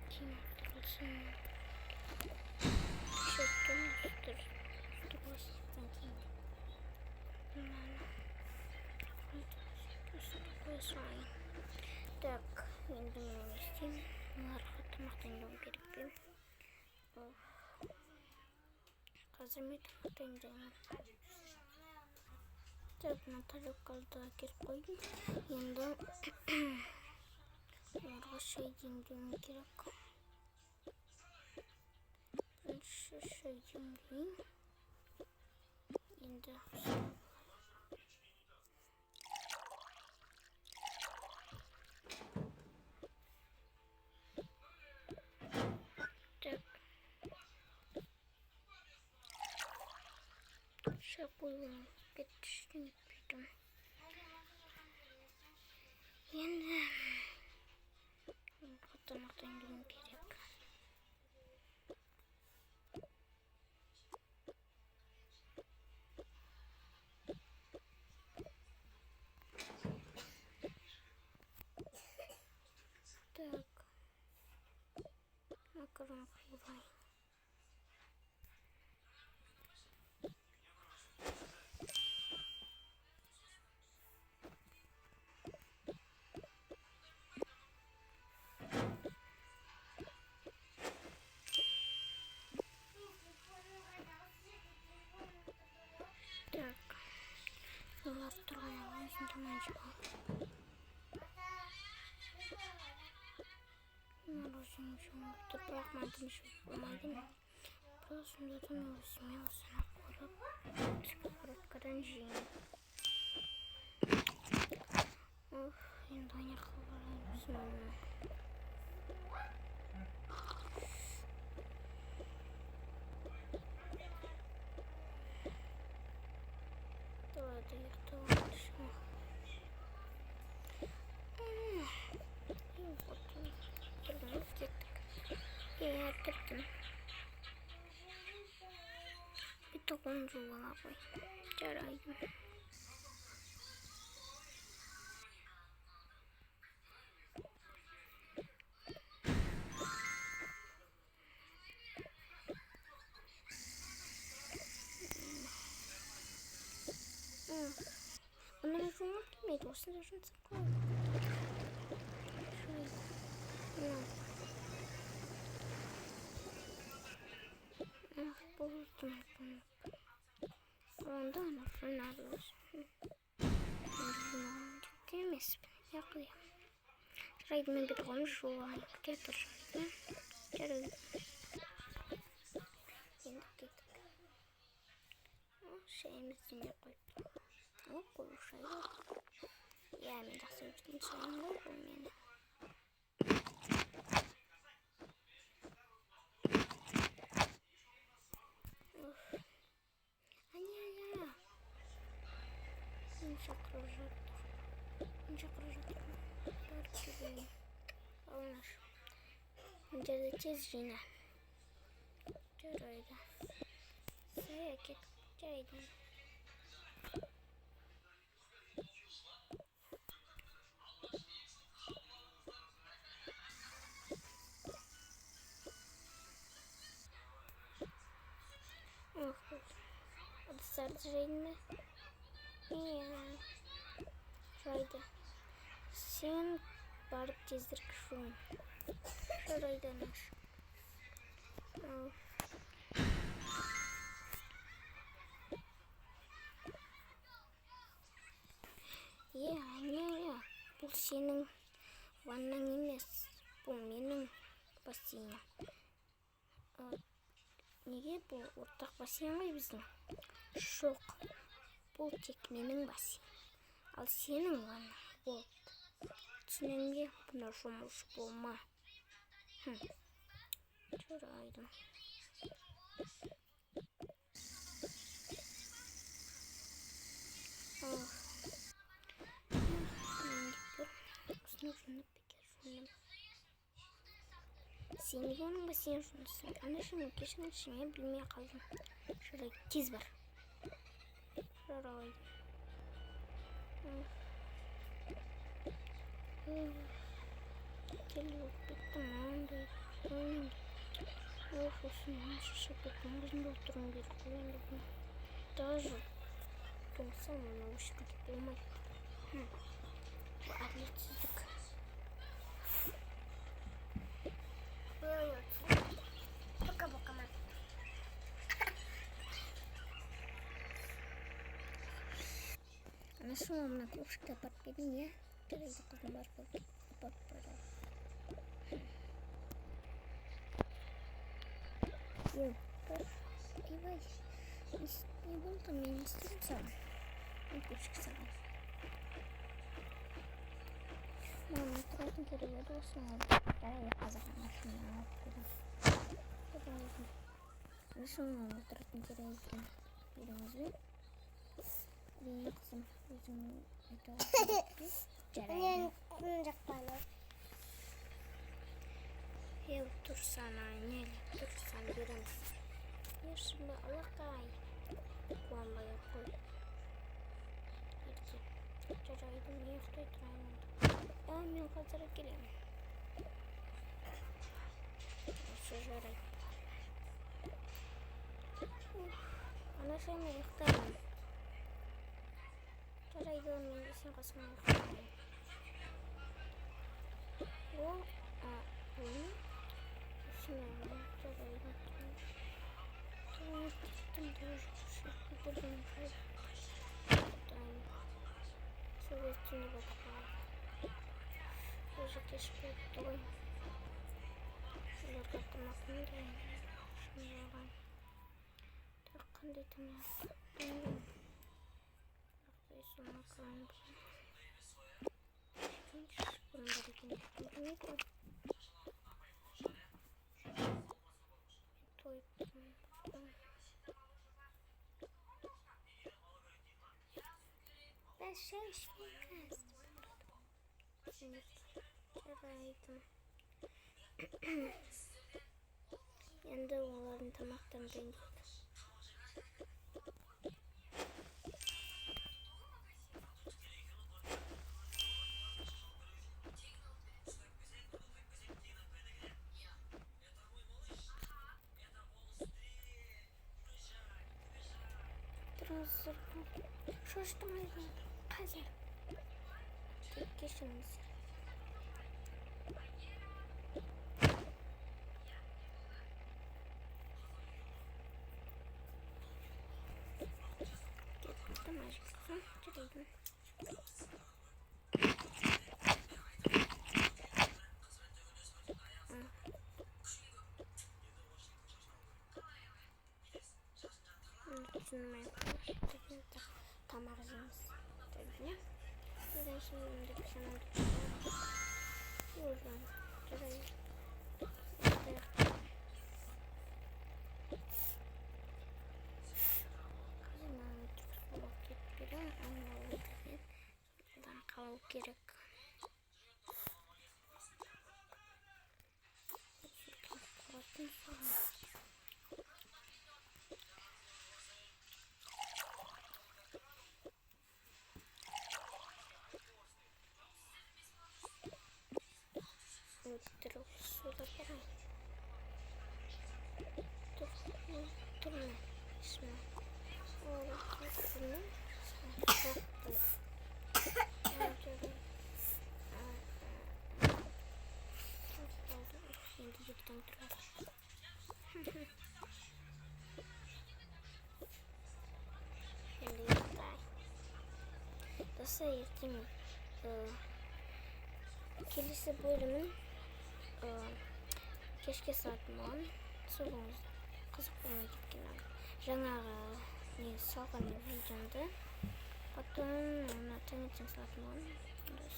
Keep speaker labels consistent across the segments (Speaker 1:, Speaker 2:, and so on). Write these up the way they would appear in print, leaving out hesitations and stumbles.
Speaker 1: Kim yaptırılsın? Tişörtün üstü bastıktan кейін. Üstü koyasayın. Так, енді мен не істеймін? Оларға тамақтандыру керек пе? Қазір мен тамақтандырамын. Так, мына тарелкаларды әкеліп қойдым. Енді оларға шай демдеуім керек. Бірінші шай демлейін. Енді шай қойылып кетті, ештеңе етпейді. Енді тамақтандыруым керек. Так, макарон қуырайын. Так, олар тұрған өзін тамайыншы бол. Мороженое жемді, бірақ мәдім жеп болмайды. Бірақ сонда да мен өзіме осыны қорып, сковородкадан жеймін. Енді ойнаққа барайымыз. Давайте ұйықтауға шығамын. И вот тұрмыз кеттік. Кеттім. Бітіғын жуала қой. Жарайды. Ona жуып келмейді, осында жұмсақ қой. Болдым. Онда ана журналы өзі. Журналын жүкті емеспін. Яқылы. Жарайды, мен бітіғын жуайын. Кетір жайды. Жарайды. Енді кеттік. Шайымыздың де қойып. Қою шай бар. Я, мен жақсы өткен шайым ғой бұл мені. Ане. Мен шақырып жатыр. Бар кебейін. Алынаш. Мен жерде тез жина. Жарайды. Сая кет. Жарайды. Ыдыстарды жайдың ба? Иә. Жайды. Сен барып тездіріп жуын. Жарайды, Анаш. Иә. Бұл сенің ваннаң емес. Бұл менің бассейнім. Неге бұл ортақ бассейн ғой біздің? Жоқ. Бұл тек менің бассейн. Ал сенің ваннаң болды. Түсінемге бұна жұмыс болма. Жарайды. Осыны жынып бекер жынып. Сен неге оның бассейн жынысың? Анашымын, кешіріңізші, мен білмей қалдым. Жарайды, тез бар. Жарайды. Келіп беттім, ондай. Осыны шашып кеткен өзімді өлтіруім керек қой енді бұны. Даже тоңсам оны өшіруге болмайды. Бұл әділетсіздік. Пока-пока. Ана шума мына көпшікті апарып берейін, иә? Жарайды, қызым бар болып апарып бара. Тұр, ойбай. Не болды, мен істеймін саған. Мен көпшік саған. Мама тұратын керек еді осы маған. Жарайды, қазақтың машинаны алып берейін. Ана шума тұратын керек екен. Беріңіз бе? Әрине қызым, өзің айтуға керек. Жарайды. Мен жақпаны. Тұрсана, нелі тұрсан береміз. Ершімі алақай. Қуанбай қой. Ерте. Жарайды, мен ұқтай тұрайын. Мен қазір келемін. Осы жарайды. Ана мен ұқтаймын. Жарайды, мен сен қасыма ұқтаймын. Ол, оны жарайды. Тұрметтім даже шықпедірген қайып. Сөйлестіңді баққа. Өзі кешпеп тұғын. Оларға тамақын дейін. Шынжаған. Так қандай тамақ. Бірақтай соңына қыран бұл. Бұның бар екен. Білмейді. Тойып тұрмын. Ben şey kız. Жарайды. Енді олардың тамақтарын дайындайды. Тұрыңыздар. Шошытмайды. Қазір. Тек кешіріңіз. Кетті мәжіксі. Жүрейді. Түсінмей қойып. Тамақ жеміз. Жүрейді. Одан şimdi pijamamı çıkardım. Buradan şurayı kızımı çok soğuk getiriyorum. Ama o yüzden buradan kalıp gerek. Kuratın sonra. Öldürüp suda parayı. Durma. İsmi. Oğlum kızını. Çok bu. Şimdi yükten durar. Şimdi yükten. Nasıl yeteyim? Kilise bölümün кешке сағат 10 соңыз қызық болмай кеткен жаңағы не салған видеомды потом оны таңертең сағат 10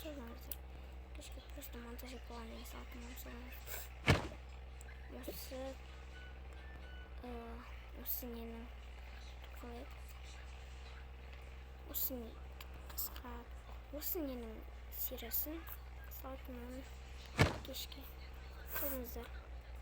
Speaker 1: соңыздар кешке просто монтаж болған сағат 10 осы ненің осы ненің сериясын сағат 10 кешке көріңіздер.